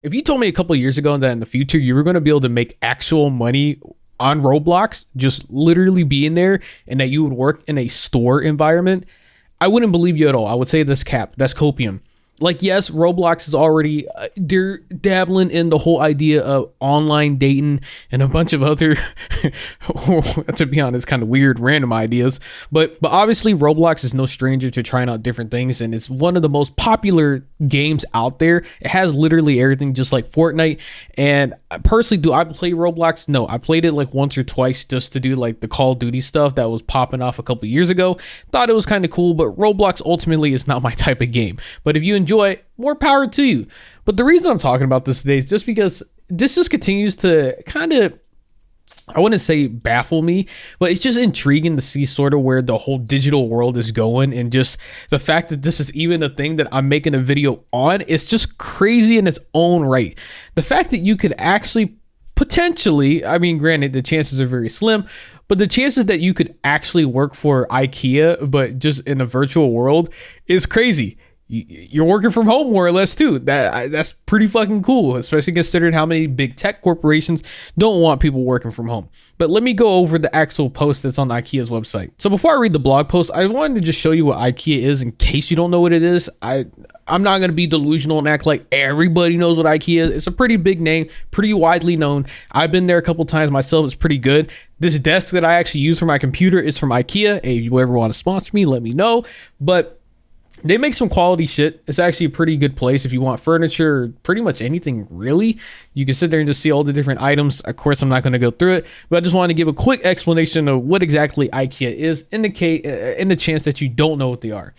If you told me a couple of years ago that in the future you were going to be able to make actual money on Roblox, just literally being there, and that you would work in a store environment, I wouldn't believe you at all. I would say that's cap. That's copium. Like, yes, Roblox is already, they're dabbling in the whole idea of online dating and a bunch of other, to be honest, kind of weird, random ideas. But obviously, Roblox is no stranger to trying out different things, and it's one of the most popular games out there. It has literally everything, just like Fortnite. And personally, do I play Roblox? No, I played it like once or twice just to do like the Call of Duty stuff that was popping off a couple years ago. Thought it was kind of cool, but Roblox ultimately is not my type of game. But if you enjoy, more power to you. But the reason I'm talking about this today is just because this just continues to kind of, I wouldn't say baffle me, but it's just intriguing to see sort of where the whole digital world is going, and just the fact that this is even a thing that I'm making a video on. It's just crazy in its own right. The fact that you could actually potentially, I mean, granted, the chances are very slim, but the chances that you could actually work for Ikea, but just in a virtual world, is crazy. You're working from home more or less too. That's pretty fucking cool, especially considering how many big tech corporations don't want people working from home. But let me go over the actual post that's on Ikea's website. So before I read the blog post, I wanted to just show you what Ikea is in case you don't know what it is. I'm not going to be delusional and act like everybody knows what Ikea is. It's a pretty big name, pretty widely known. I've been there a couple times myself. It's pretty good. This desk that I actually use for my computer is from Ikea. If you ever want to sponsor me, let me know. But they make some quality shit. It's actually a pretty good place if you want furniture, or pretty much anything really. You can sit there and just see all the different items. Of course, I'm not going to go through it, but I just wanted to give a quick explanation of what exactly Ikea is, in the chance that you don't know what they are.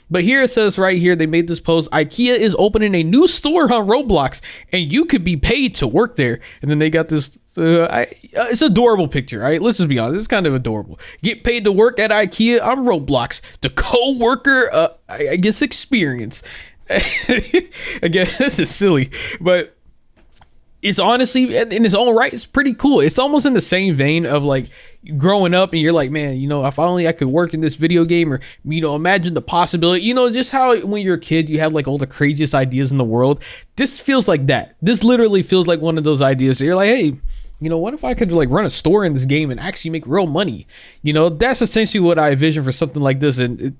But here it says right here, they made this post: Ikea is opening a new store on Roblox, and you could be paid to work there. And then they got this, it's adorable picture, right? Let's just be honest, it's kind of adorable. Get paid to work at Ikea on Roblox. The co-worker, I guess, experience. Again, this is silly, but it's honestly, in its own right, it's pretty cool. It's almost in the same vein of like growing up and you're like, man, if only I could work in this video game, or, imagine the possibility, just how when you're a kid, you have like all the craziest ideas in the world. This feels like that. This literally feels like one of those ideas that you're like, hey, what if I could like run a store in this game and actually make real money? That's essentially what I envision for something like this. And it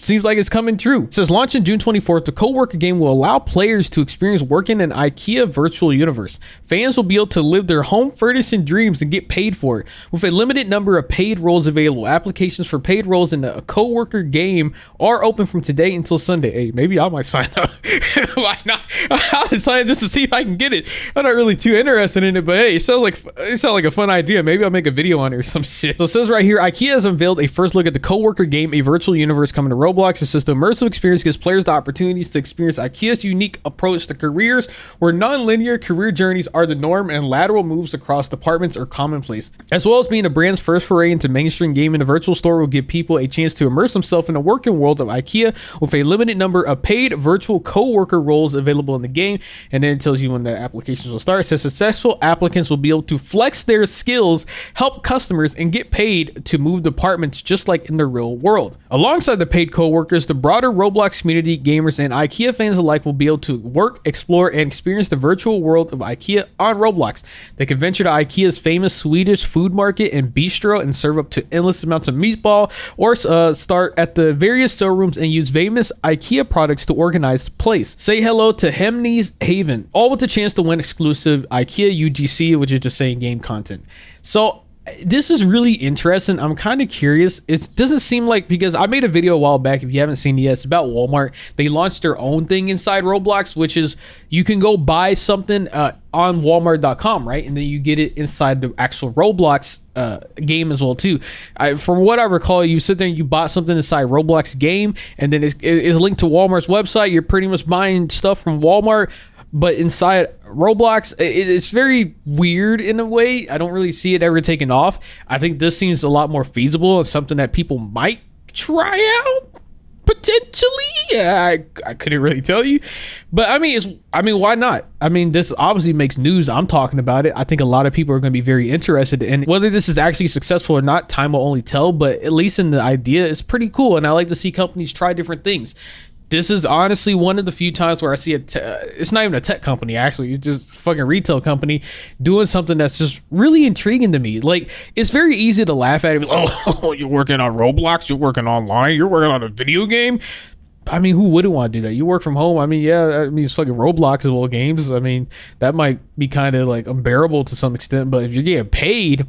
seems like it's coming true. It says, launching June 24th, the co-worker game will allow players to experience working in IKEA virtual universe. Fans will be able to live their home furnishing dreams and get paid for it. With a limited number of paid roles available, applications for paid roles in the co-worker game are open from today until Sunday. Hey, maybe I might sign up. Why not? I'll sign up just to see if I can get it. I'm not really too interested in it, but hey, it sounds like a fun idea. Maybe I'll make a video on it or some shit. So it says right here, Ikea has unveiled a first look at the co-worker game, a virtual universe coming to Roblox. It says the immersive experience gives players the opportunities to experience Ikea's unique approach to careers, where non-linear career journeys are the norm and lateral moves across departments are commonplace. As well as being the brand's first foray into mainstream gaming, the virtual store will give people a chance to immerse themselves in the working world of Ikea with a limited number of paid virtual co-worker roles available in the game. And then it tells you when the applications will start. It says successful applicants will be able to flex their skills, help customers, and get paid to move departments just like in the real world. Alongside the paid co-workers, the broader Roblox community, gamers, and Ikea fans alike will be able to work, explore, and experience the virtual world of Ikea on Roblox. They can venture to Ikea's famous Swedish food market and bistro and serve up to endless amounts of meatball, or start at the various showrooms and use famous Ikea products to organize the place. Say hello to Hemnes Haven, all with the chance to win exclusive Ikea UGC, which is just saying game content. So this is really interesting. I'm kind of curious. It doesn't seem like, because I made a video a while back, if you haven't seen it yet, it's about Walmart. They launched their own thing inside Roblox, which is you can go buy something on Walmart.com, right? And then you get it inside the actual Roblox game as well too. From what I recall, you sit there and you bought something inside Roblox game, and then it's linked to Walmart's website. You're pretty much buying stuff from Walmart, but inside Roblox, it's very weird in a way. I don't really see it ever taking off. I think this seems a lot more feasible and something that people might try out potentially. Yeah, I couldn't really tell you, but I mean, why not? I mean, this obviously makes news. I'm talking about it. I think a lot of people are going to be very interested in whether this is actually successful or not. Time will only tell, but at least in the idea, it's pretty cool, and I like to see companies try different things. This is honestly one of the few times where I see it's not even a tech company, actually. It's just a fucking retail company doing something that's just really intriguing to me. Like, it's very easy to laugh at it. Oh, you're working on Roblox, you're working online, you're working on a video game. I mean, who wouldn't want to do that? You work from home. I mean, yeah, I mean, it's fucking Robloxable games. I mean, that might be kind of like unbearable to some extent, but if you're getting paid,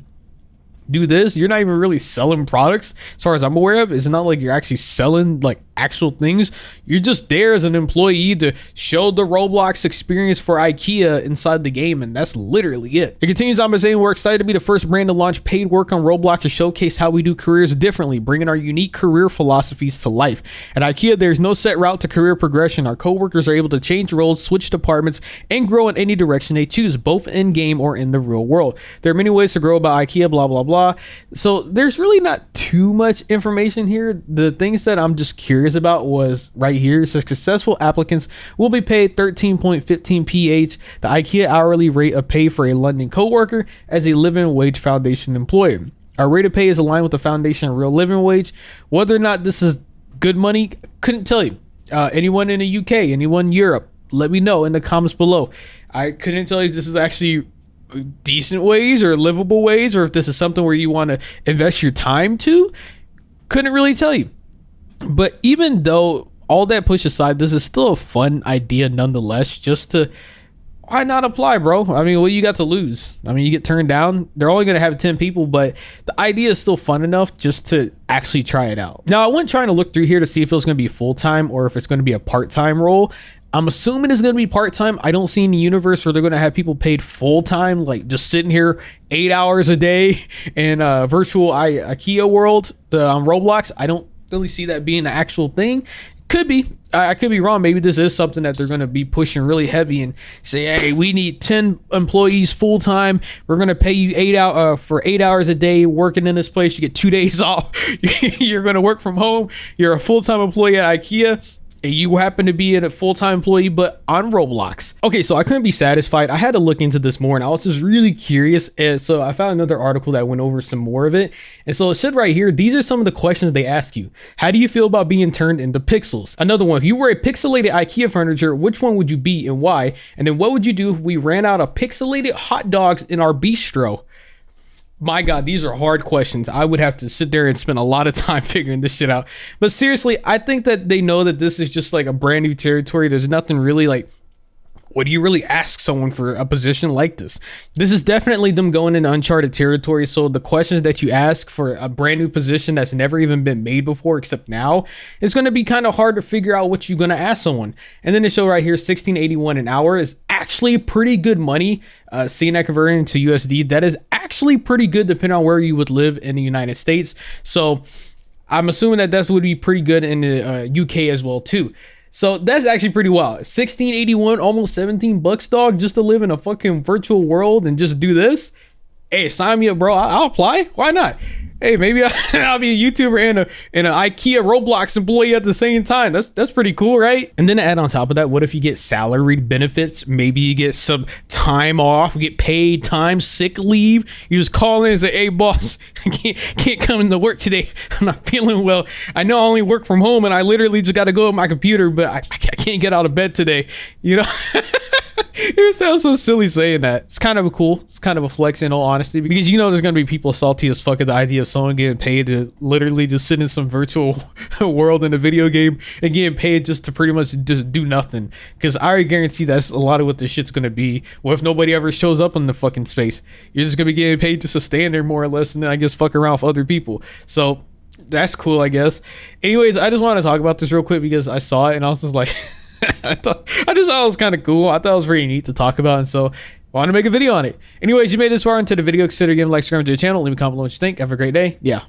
do this, you're not even really selling products as far as I'm aware of. It's not like you're actually selling like actual things. You're just there as an employee to show the Roblox experience for Ikea inside the game, and that's literally it. It continues on by saying, we're excited to be the first brand to launch paid work on Roblox to showcase how we do careers differently, bringing our unique career philosophies to life. At Ikea, there's no set route to career progression. Our coworkers are able to change roles, switch departments, and grow in any direction they choose, both in game or in the real world. There are many ways to grow about Ikea, blah blah blah. So there's really not too much information here. The things that I'm just curious about was right here. It says successful applicants will be paid 13.15 PH, the Ikea hourly rate of pay for a London coworker, as a living wage foundation employee. Our rate of pay is aligned with the foundation real living wage. Whether or not this is good money, couldn't tell you. Anyone in the UK, anyone in Europe, let me know in the comments below. I couldn't tell you if this is actually decent wage or livable wage, or if this is something where you want to invest your time to. Couldn't really tell you. But even though all that pushed aside, this is still a fun idea nonetheless. Just to, why not apply, bro? I mean, what you got to lose? I mean, you get turned down. They're only going to have 10 people, but the idea is still fun enough just to actually try it out. Now, I went trying to look through here to see if it was going to be full-time or if it's going to be a part-time role. I'm assuming it's going to be part-time. I don't see any universe where they're going to have people paid full-time, like just sitting here 8 hours a day in a virtual Ikea world on Roblox. I don't really see that being the actual thing. Could be. I could be wrong. Maybe this is something that they're going to be pushing really heavy and say, hey, we need 10 employees full-time. We're going to pay you for 8 hours a day working in this place. You get 2 days off. You're going to work from home. You're a full-time employee at Ikea. And you happen to be a full-time employee, but on Roblox. Okay, so I couldn't be satisfied. I had to look into this more, and I was just really curious. And so I found another article that went over some more of it. And so it said right here, these are some of the questions they ask you. How do you feel about being turned into pixels? Another one, if you were a pixelated IKEA furniture, which one would you be and why? And then what would you do if we ran out of pixelated hot dogs in our bistro? My God, these are hard questions. I would have to sit there and spend a lot of time figuring this shit out. But seriously, I think that they know that this is just like a brand new territory. There's nothing really like, what do you really ask someone for a position like this? This is definitely them going into uncharted territory. So the questions that you ask for a brand new position that's never even been made before, except now, it's going to be kind of hard to figure out what you're going to ask someone. And then they show right here, $16.81 an hour is actually pretty good money. Seeing that converted into USD, that is actually pretty good depending on where you would live in the United States. So I'm assuming that this would be pretty good in the UK as well too. So that's actually pretty wild. $16.81, almost $17, dog, just to live in a fucking virtual world and just do this. Hey, sign me up, bro. I'll apply. Why not? Hey, maybe I'll be a YouTuber and an IKEA Roblox employee at the same time. That's pretty cool, right? And then to add on top of that, what if you get salaried benefits? Maybe you get some time off, get paid time, sick leave. You just call in and say, hey, boss, I can't come into work today. I'm not feeling well. I know I only work from home and I literally just got to go on my computer, but I can't get out of bed today. You know? It sounds so silly saying that. It's kind of a cool, it's kind of a flex in all honesty, because you know there's going to be people salty as fuck at the idea of someone getting paid to literally just sit in some virtual world in a video game and getting paid just to pretty much just do nothing. Because I already guarantee that's a lot of what this shit's going to be. What if nobody ever shows up in the fucking space? You're just going to be getting paid just to stand there more or less, and then I guess fuck around with other people. So that's cool, I guess. Anyways, I just want to talk about this real quick because I saw it and I was just like... I just thought it was kind of cool. I thought it was pretty neat to talk about, and so I wanted to make a video on it. Anyways, you made this far into the video, consider giving a like, subscribe to the channel, leave a comment below what you think. Have a great day. Yeah.